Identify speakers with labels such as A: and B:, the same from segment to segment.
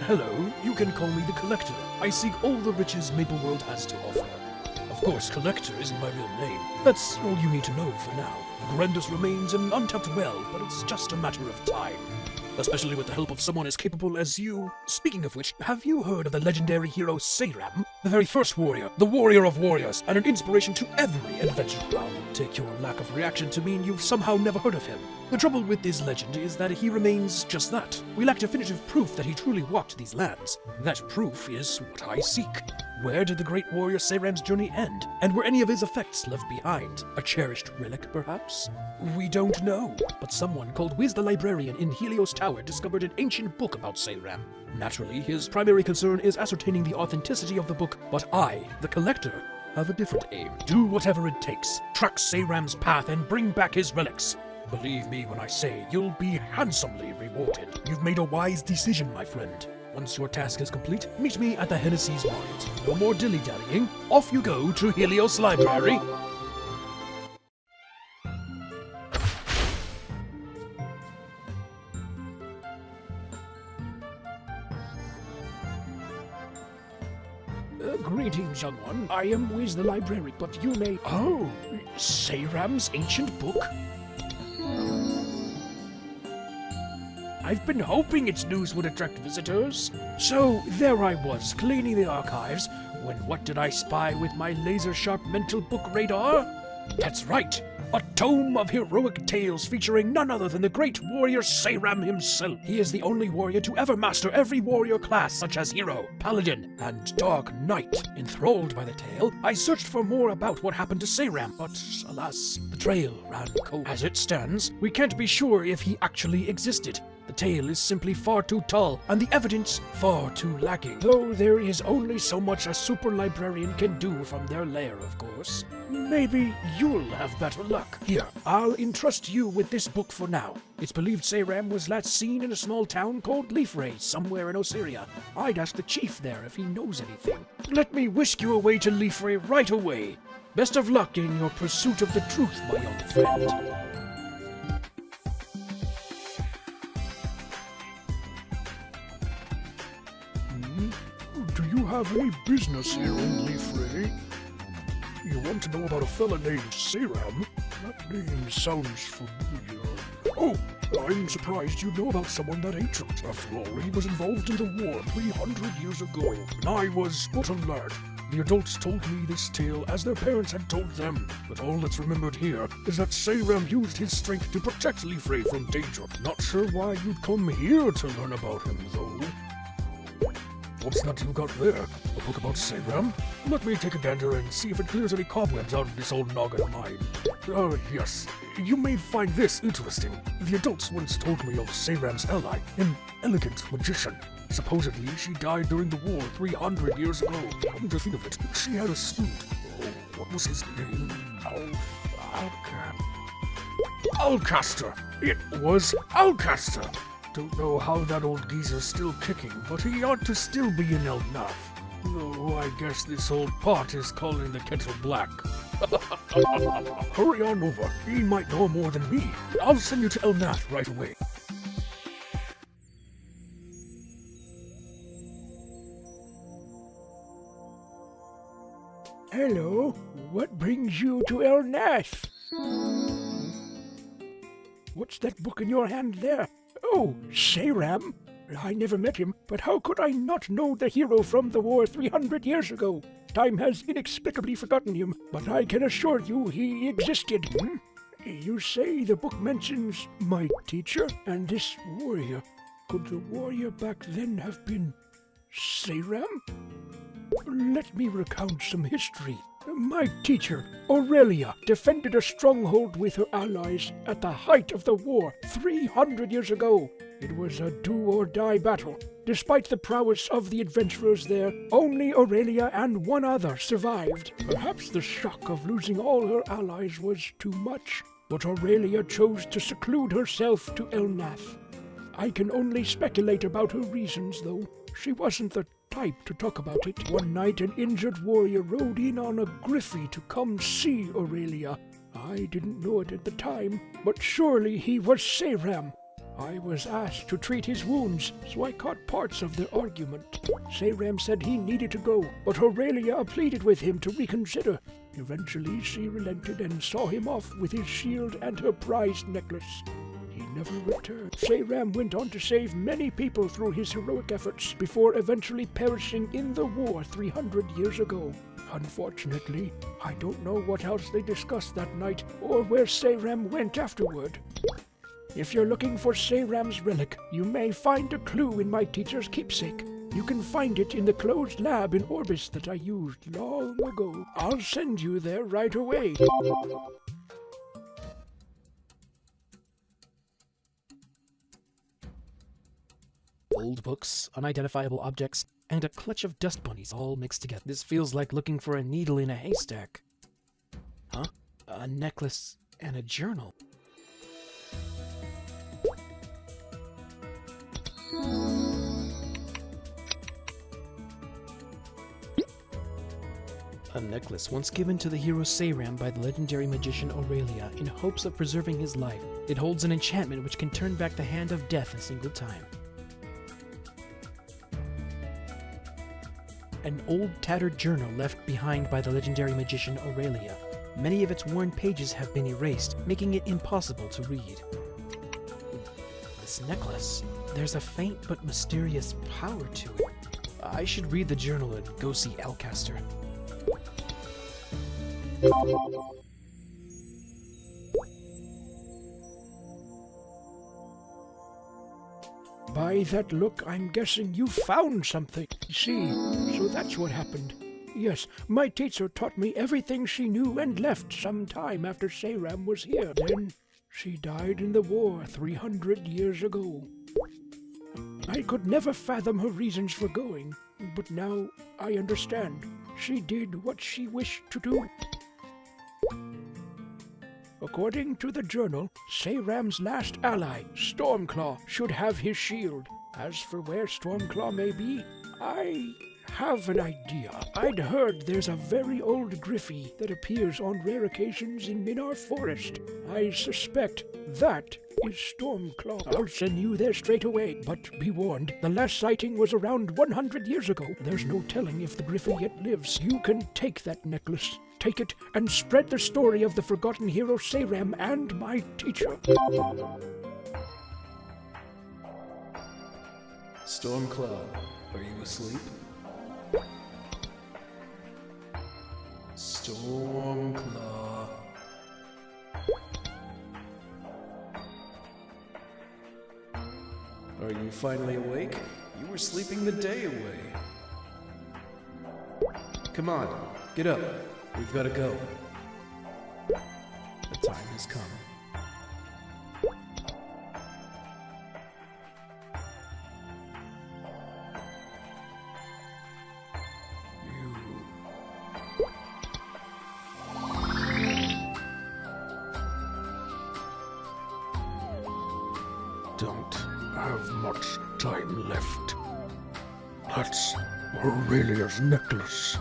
A: Hello, you can call me the Collector. I seek all the riches Maple World has to offer. Of course, Collector isn't my real name. That's all you need to know for now. Grandus remains an untapped well, but it's just a matter of time. Especially with the help of someone as capable as you. Speaking of which, have you heard of the legendary hero Sayram? The very first warrior, the warrior of warriors, and an inspiration to every adventure. Well, take your lack of reaction to mean you've somehow never heard of him. The trouble with this legend is that he remains just that. We lack definitive proof that he truly walked these lands. That proof is what I seek. Where did the great warrior Sayram's journey end? And were any of his effects left behind? A cherished relic, perhaps? We don't know, but someone called Wiz the Librarian in Helios Tower discovered an ancient book about Sayram. Naturally, his primary concern is ascertaining the authenticity of the book, but I, the Collector, have a different aim. Do whatever it takes. Track Sayram's path and bring back his relics. Believe me when I say you'll be handsomely rewarded. You've made a wise decision, my friend. Once your task is complete, meet me at the Hennessy's Market. No more dilly-dallying. Off you go to Helios Library. Greetings, young one. I am Wiz the Librarian, but you may... Oh, Sayram's ancient book? I've been hoping its news would attract visitors. So there I was, cleaning the archives, when what did I spy with my laser-sharp mental book radar? That's right, a tome of heroic tales featuring none other than the great warrior Sayram himself. He is the only warrior to ever master every warrior class, such as Hero, Paladin, and Dark Knight. Enthralled by the tale, I searched for more about what happened to Sayram, but alas, the trail ran cold. As it stands, we can't be sure if he actually existed. The tale is simply far too tall, and the evidence far too lacking. Though there is only so much a super librarian can do from their lair, of course. Maybe you'll have better luck. Here, I'll entrust you with this book for now. It's believed Sayram was last seen in a small town called Leafray, somewhere in Osiria. I'd ask the chief there if he knows anything. Let me whisk you away to Leafray right away. Best of luck in your pursuit of the truth, my young friend. Do you have any business here in Leafray? You want to know about a fella named Sayram? That name sounds familiar. Oh, I'm surprised you know about someone that ancient. After all, he was involved in the war 300 years ago, and I was but a lad. The adults told me this tale as their parents had told them, but all that's remembered here is that Sayram used his strength to protect Leafray from danger. Not sure why you'd come here to learn about him, though. What's that you got there? A book about Sayram? Let me take a gander and see if it clears any cobwebs out of this old noggin of mine. Oh, yes. You may find this interesting. The adults once told me of Sayram's ally, an elegant magician. Supposedly, she died during the war 300 years ago. Come to think of it, she had a student. Oh, what was his name? Alcaster! It was Alcaster! Don't know how that old geezer's still kicking, but he ought to still be in Elnath. Oh, I guess this old pot is calling the kettle black. Hurry on over. He might know more than me. I'll send you to Elnath right away. Hello. What brings you to Elnath? What's that book in your hand there? Oh, Sayram. I never met him, but how could I not know the hero from the war 300 years ago? Time has inexplicably forgotten him, but I can assure you he existed. You say the book mentions my teacher and this warrior. Could the warrior back then have been Sayram? Let me recount some history. My teacher, Aurelia, defended a stronghold with her allies at the height of the war 300 years ago. It was a do-or-die battle. Despite the prowess of the adventurers there, only Aurelia and one other survived. Perhaps the shock of losing all her allies was too much, but Aurelia chose to seclude herself to Elnath. I can only speculate about her reasons, though. She wasn't the type to talk about it. One night an injured warrior rode in on a griffey to come see Aurelia. I didn't know it at the time, but surely he was Sayram. I was asked to treat his wounds, so I caught parts of their argument. Sayram said he needed to go, but Aurelia pleaded with him to reconsider. Eventually, she relented and saw him off with his shield and her prized necklace. He never returned. Sayram went on to save many people through his heroic efforts before eventually perishing in the war 300 years ago. Unfortunately, I don't know what else they discussed that night or where Sayram went afterward. If you're looking for Sayram's relic, you may find a clue in my teacher's keepsake. You can find it in the closed lab in Orbis that I used long ago. I'll send you there right away. Old books, unidentifiable objects, and a clutch of dust bunnies all mixed together. This feels like looking for a needle in a haystack. Huh? A necklace and a journal. A necklace once given to the hero Sayram by the legendary magician Aurelia in hopes of preserving his life. It holds an enchantment which can turn back the hand of death a single time. An old tattered journal left behind by the legendary magician Aurelia. Many of its worn pages have been erased, making it impossible to read. This necklace, there's a faint but mysterious power to it. I should read the journal and go see Alcaster. By that look, I'm guessing you found something. See, so that's what happened. Yes, my teacher taught me everything she knew and left some time after Sayram was here. Then she died in the war 300 years ago. I could never fathom her reasons for going, but now I understand. She did what she wished to do. According to the journal, Sayram's last ally, Stormclaw, should have his shield. As for where Stormclaw may be, I have an idea. I'd heard there's a very old Griffey that appears on rare occasions in Minar Forest. I suspect that is Stormclaw. I'll send you there straight away, but be warned, the last sighting was around 100 years ago. There's no telling if the Griffey yet lives. You can take that necklace. Take it and spread the story of the forgotten hero Sayram and my teacher.
B: Stormclaw, are you asleep? Stormclaw. Are you finally awake? You were sleeping the day away. Come on, get up. We've got to go. The time has come.
A: Don't have much time left. That's Aurelia's necklace.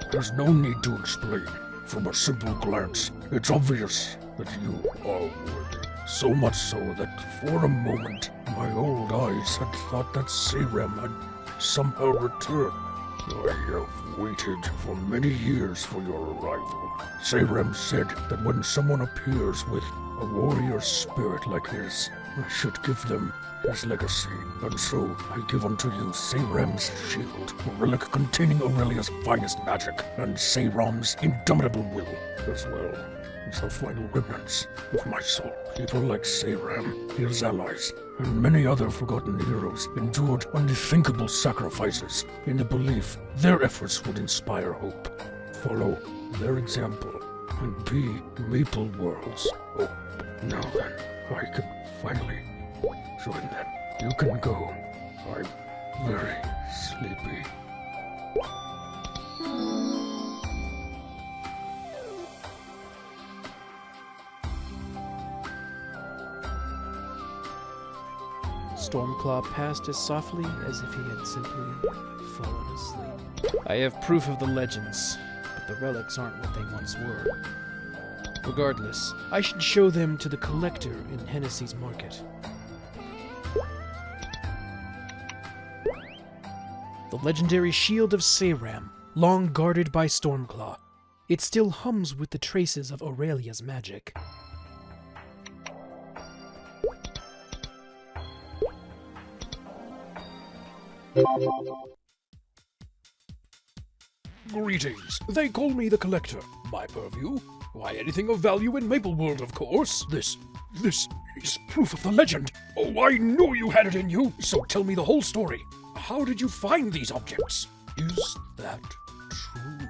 A: There's no need to explain. From a simple glance, it's obvious that you are worthy. So much so that for a moment, my old eyes had thought that Sayram had somehow returned. I have waited for many years for your arrival. Sayram said that when someone appears with a warrior spirit like his, I should give them his legacy. And so I give unto you Sayram's shield, a relic containing Aurelia's finest magic, and Sayram's indomitable will, as well as the final remnants of my soul. People like Sayram, his allies, and many other forgotten heroes endured unthinkable sacrifices in the belief their efforts would inspire hope. Follow their example and be Maple World's hope. Now then, I can finally join them. You can go. I'm very sleepy.
B: Stormclaw passed as softly as if he had simply fallen asleep. I have proof of the legends, but the relics aren't what they once were. Regardless, I should show them to the collector in Hennessy's market. The legendary shield of Sayram, long guarded by Stormclaw. It still hums with the traces of Aurelia's magic.
A: Greetings. They call me the Collector. My purview? Why, anything of value in Maple World, of course. This is proof of the legend. Oh, I knew you had it in you. So tell me the whole story. How did you find these objects? Is that true?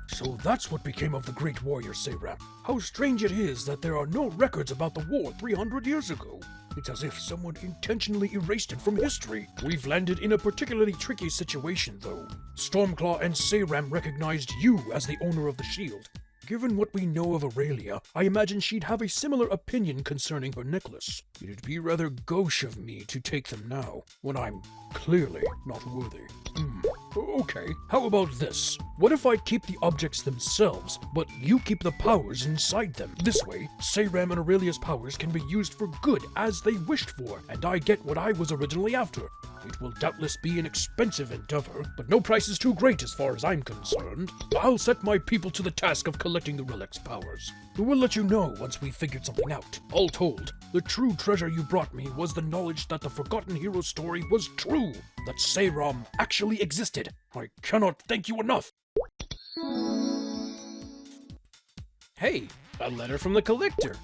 A: So that's what became of the great warrior Sayram. How strange it is that there are no records about the war 300 years ago. It's as if someone intentionally erased it from history. We've landed in a particularly tricky situation, though. Stormclaw and Sayram recognized you as the owner of the shield. Given what we know of Aurelia, I imagine she'd have a similar opinion concerning her necklace. It'd be rather gauche of me to take them now, when I'm clearly not worthy. Okay, how about this? What if I keep the objects themselves, but you keep the powers inside them? This way, Sayram and Aurelia's powers can be used for good as they wished for, and I get what I was originally after. It will doubtless be an expensive endeavor, but no price is too great as far as I'm concerned. I'll set my people to the task of collecting the relic's powers. We'll let you know once we've figured something out. All told, the true treasure you brought me was the knowledge that the Forgotten Hero story was true, that Sayram actually existed. I cannot thank you enough.
B: Hey, a letter from the collector.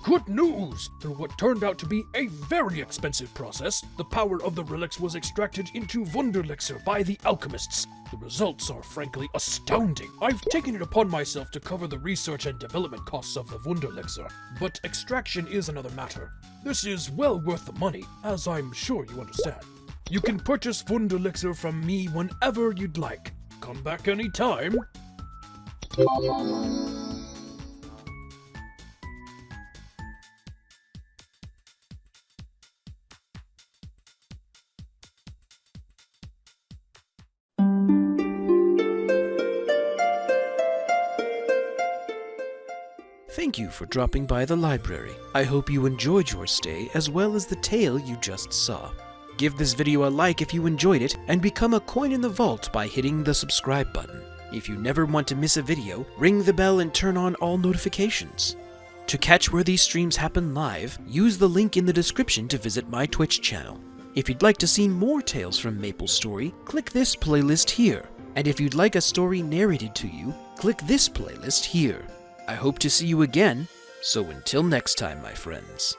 A: Good news! Through what turned out to be a very expensive process, the power of the relics was extracted into Wunderlixer by the alchemists. The results are frankly astounding. I've taken it upon myself to cover the research and development costs of the Wunderlixer, but extraction is another matter. This is well worth the money, as I'm sure you understand. You can purchase Wunderlixer from me whenever you'd like. Come back anytime.
B: Thank you for dropping by the library. I hope you enjoyed your stay as well as the tale you just saw. Give this video a like if you enjoyed it, and become a coin in the vault by hitting the subscribe button. If you never want to miss a video, ring the bell and turn on all notifications. To catch where these streams happen live, use the link in the description to visit my Twitch channel. If you'd like to see more tales from Maplestory, click this playlist here. And if you'd like a story narrated to you, click this playlist here. I hope to see you again, so until next time, my friends.